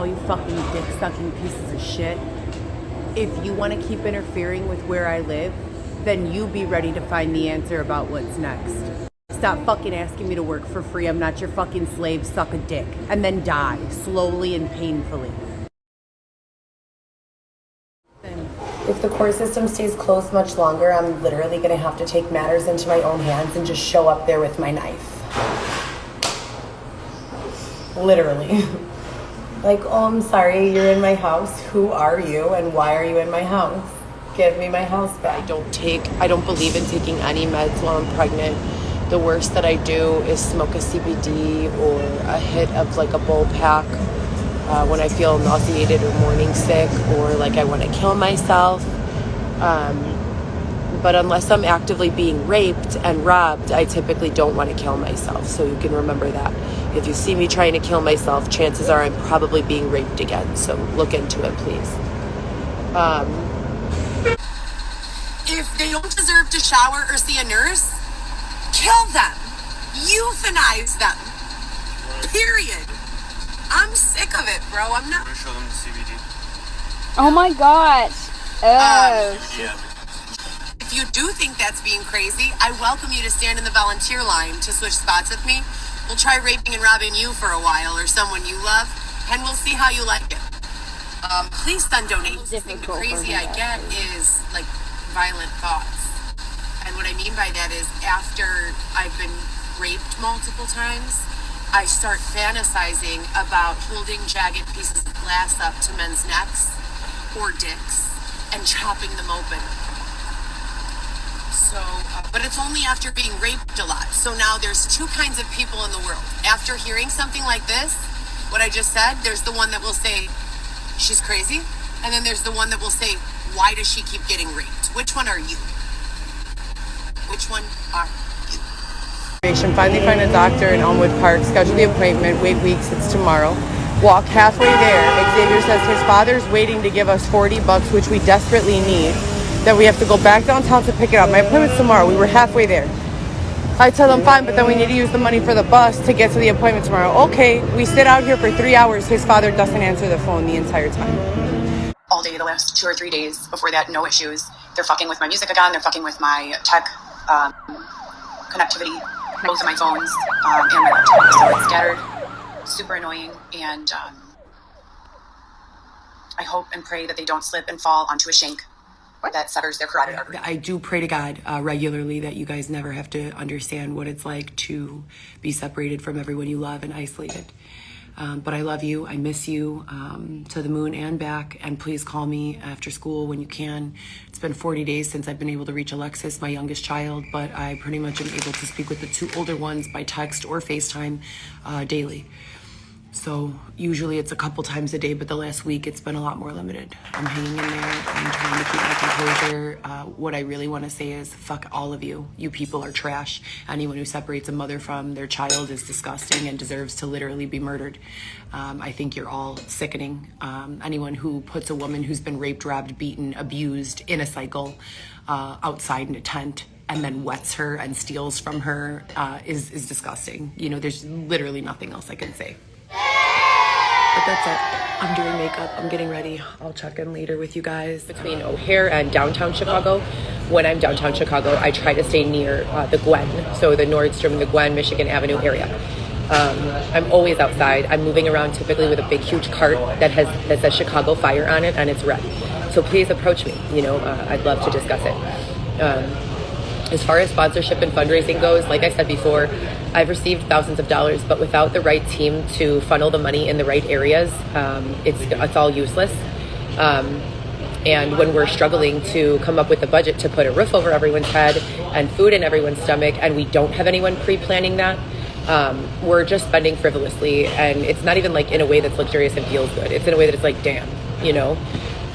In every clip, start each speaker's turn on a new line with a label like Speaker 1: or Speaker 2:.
Speaker 1: all you fucking dick-sucking pieces of shit, if you want to keep interfering with where I live, then you be ready to find the answer about what's next. Stop fucking asking me to work for free. I'm not your fucking slave. Suck a dick. And then die, slowly and painfully.
Speaker 2: If the court system stays closed much longer, I'm literally going to have to take matters into my own hands and just show up there with my knife. Literally. Like, oh, I'm sorry, you're in my house. Who are you and why are you in my house? Give me my house back.
Speaker 3: I don't believe in taking any meds while I'm pregnant. The worst that I do is smoke a CBD or a hit of like a bull pack when I feel nauseated or morning sick or like I want to kill myself. But unless I'm actively being raped and robbed, I typically don't want to kill myself. So you can remember that. If you see me trying to kill myself, chances are I'm probably being raped again. So look into it, please.
Speaker 4: If they don't deserve to shower or see a nurse, kill them. Euthanize them. Period. I'm sick of it, bro. I'm not.
Speaker 5: Show them the CBD.
Speaker 6: Oh my gosh. Oh.
Speaker 4: If you do think that's being crazy, I welcome you to stand in the volunteer line to switch spots with me. We'll try raping and robbing you for a while or someone you love, and we'll see how you like it. Please send donations. The crazy I get is like violent thoughts. And what I mean by that is after I've been raped multiple times, I start fantasizing about holding jagged pieces of glass up to men's necks or dicks and chopping them open. So, but it's only after being raped a lot. So now there's two kinds of people in the world. After hearing something like this, what I just said, there's the one that will say, she's crazy. And then there's the one that will say, why does she keep getting raped? Which one are you? Which one are you?
Speaker 1: Finally find a doctor in Elmwood Park, schedule the appointment, wait weeks, it's tomorrow. Walk halfway there. Xavier says his father's waiting to give us $40, which we desperately need. That we have to go back downtown to pick it up. My appointment's tomorrow. We were halfway there. I tell them fine, but then we need to use the money for the bus to get to the appointment tomorrow. Okay, we sit out here for 3 hours. His father doesn't answer the phone the entire time.
Speaker 7: All day the last 2 or 3 days. Before that, no issues. They're fucking with my music again. They're fucking with my tech connectivity, both of my phones and my laptop. So it's scattered, super annoying, and I hope and pray that they don't slip and fall onto a shank that severs their carotid artery.
Speaker 3: I do pray to God regularly that you guys never have to understand what it's like to be separated from everyone you love and isolated. But I love you. I miss you to the moon and back. And please call me after school when you can. It's been 40 days since I've been able to reach Alexis, my youngest child, but I pretty much am able to speak with the two older ones by text or FaceTime daily. So usually it's a couple times a day, but the last week it's been a lot more limited. I'm hanging in there. I'm trying to keep my composure. What I really want to say is fuck all of you. You people are trash. Anyone who separates a mother from their child is disgusting and deserves to literally be murdered. I think you're all sickening. Anyone who puts a woman who's been raped, robbed, beaten, abused in a cycle outside in a tent and then wets her and steals from her is disgusting. You know, there's literally nothing else I can say. But that's it. I'm doing makeup. I'm getting ready. I'll check in later with you guys. Between O'Hare and downtown Chicago, when I'm downtown Chicago, I try to stay near the Gwen, so the Nordstrom and the Gwen, Michigan Avenue area. I'm always outside. I'm moving around typically with a big, huge cart that says Chicago Fire on it, and it's red. So please approach me. You know, I'd love to discuss it. As far as sponsorship and fundraising goes, like I said before, I've received thousands of dollars, but without the right team to funnel the money in the right areas, it's all useless. And when we're struggling to come up with a budget to put a roof over everyone's head and food in everyone's stomach, and we don't have anyone pre-planning that, we're just spending frivolously. And it's not even like in a way that's luxurious and feels good. It's in a way that it's like, damn, you know?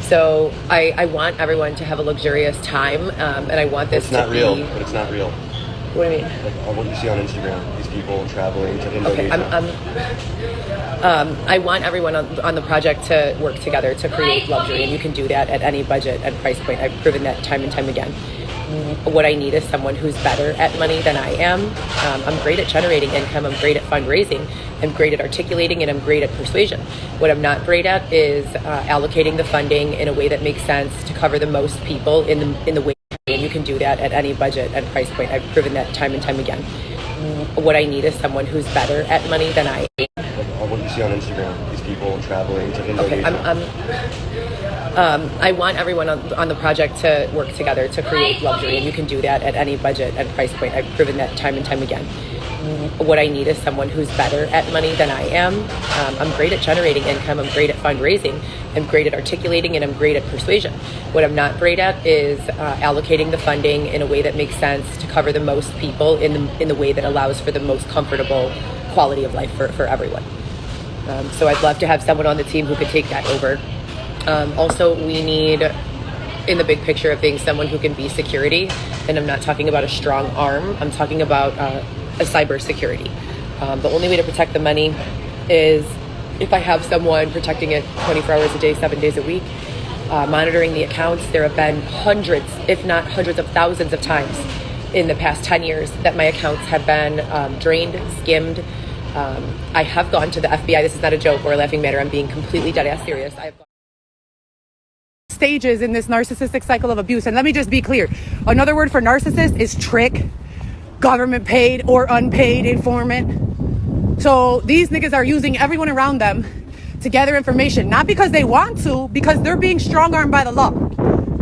Speaker 3: So I want everyone to have a luxurious time, and I want this to be...
Speaker 5: It's not real, but it's not real.
Speaker 3: What do you mean?
Speaker 5: Like what you see on Instagram, these people traveling to Indonesia.
Speaker 3: Okay, I want everyone on the project to work together to create luxury, and you can do that at any budget and price point. I've proven that time and time again. What I need is someone who's better at money than I am. I'm great at generating income. I'm great at fundraising. I'm great at articulating, and I'm great at persuasion. What I'm not great at is allocating the funding in a way that makes sense to cover the most people in the way. And you can do that at any budget and price point. I've proven that time and time again. What I need is someone who's better at money than I am.
Speaker 5: Like what you see on Instagram, these people traveling to
Speaker 3: Okay, I want everyone on the project to work together to create luxury, and you can do that at any budget and price point. I've proven that time and time again. What I need is someone who's better at money than I am. I'm great at generating income. I'm great at fundraising. I'm great at articulating, and I'm great at persuasion. What I'm not great at is allocating the funding in a way that makes sense to cover the most people in the way that allows for the most comfortable quality of life for everyone. So I'd love to have someone on the team who could take that over. Also, we need, in the big picture of things, someone who can be security. And I'm not talking about a strong arm. I'm talking about a cybersecurity. The only way to protect the money is if I have someone protecting it 24 hours a day, 7 days a week, monitoring the accounts. There have been hundreds, if not hundreds of thousands of times in the past 10 years that my accounts have been drained, skimmed. I have gone to the FBI. This is not a joke or a laughing matter. I'm being completely dead ass serious.
Speaker 1: Stages in this narcissistic cycle of abuse. And let me just be clear. Another word for narcissist is trick, government paid or unpaid informant. So these niggas are using everyone around them to gather information, not because they want to, because they're being strong-armed by the law,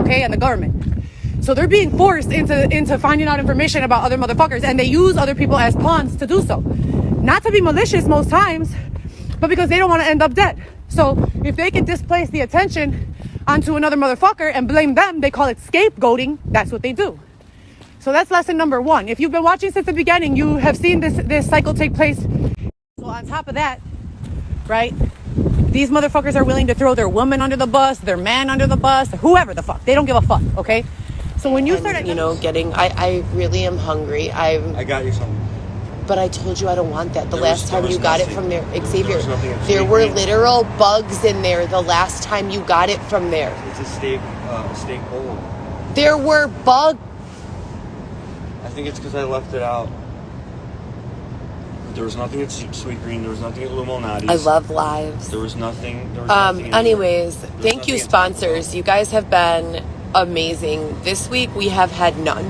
Speaker 1: okay, and the government. So they're being forced into finding out information about other motherfuckers, and they use other people as pawns to do so. Not to be malicious most times, but because they don't want to end up dead. So if they can displace the attention onto another motherfucker and blame them, they call it scapegoating. That's what they do. So that's lesson number one. If you've been watching since the beginning, you have seen this cycle take place. So on top of that, right, these motherfuckers are willing to throw their woman under the bus, their man under the bus, whoever the fuck. They don't give a fuck, okay? So when you start,
Speaker 8: I really am hungry.
Speaker 5: I got you something.
Speaker 8: But I told you I don't want that. The last time you got it from there, Xavier,
Speaker 5: There
Speaker 8: there were literal bugs in there the last time you got it from there.
Speaker 5: It's a steak bowl.
Speaker 8: There were bugs.
Speaker 5: I think it's because I left it out. There was nothing at Sweet Green. There was nothing at Lumonati's.
Speaker 8: I love lives.
Speaker 5: There was nothing. There was nothing
Speaker 8: Anyways, thank you, sponsors. You guys have been amazing. This week we have had none.